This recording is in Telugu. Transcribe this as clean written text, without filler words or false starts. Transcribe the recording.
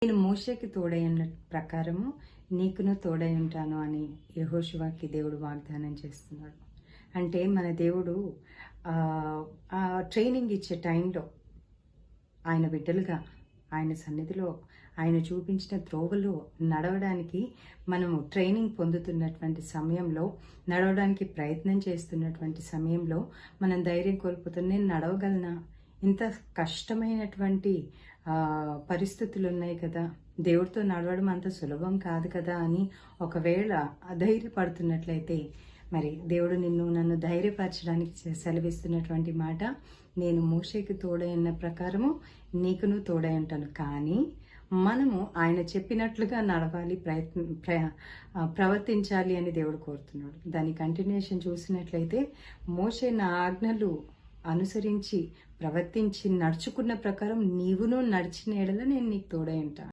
నేను మోషేకి తోడైన ప్రకారము నీకును తోడై ఉంటాను అని యెహోషువకి దేవుడు వాగ్దానం చేస్తున్నాడు. అంటే మన దేవుడు ఆ ట్రైనింగ్ ఇచ్చే టైంలో ఆయన బిడ్డలుగా ఆయన సన్నిధిలో ఆయన చూపించిన త్రోవలో నడవడానికి మనము ట్రైనింగ్ పొందుతున్నటువంటి సమయంలో, నడవడానికి ప్రయత్నం చేస్తున్నటువంటి సమయంలో మనం ధైర్యం కోల్పోతాం. నేను నడవగలనా? ఇంత కష్టమైనటువంటి పరిస్థితులు ఉన్నాయి కదా, దేవుడితో నడవడం అంత సులభం కాదు కదా అని ఒకవేళ అధైర్యపడుతున్నట్లయితే, మరి దేవుడు నన్ను ధైర్యపరచడానికి సెలవిస్తున్నటువంటి మాట, నేను మోషేకి తోడైన ప్రకారము నీకును తోడై ఉంటాను. కానీ మనము ఆయన చెప్పినట్లుగా నడవాలి, ప్రవర్తించాలి అని దేవుడు కోరుతున్నాడు. దాని కంటిన్యూషన్ చూసినట్లయితే, మోషే నా ఆజ్ఞలు అనుసరించి ప్రవర్తించి నడుచుకున్న ప్రకారం నీవును నడిచిన ఎడల నేను నీకు తోడై ఉంటాను.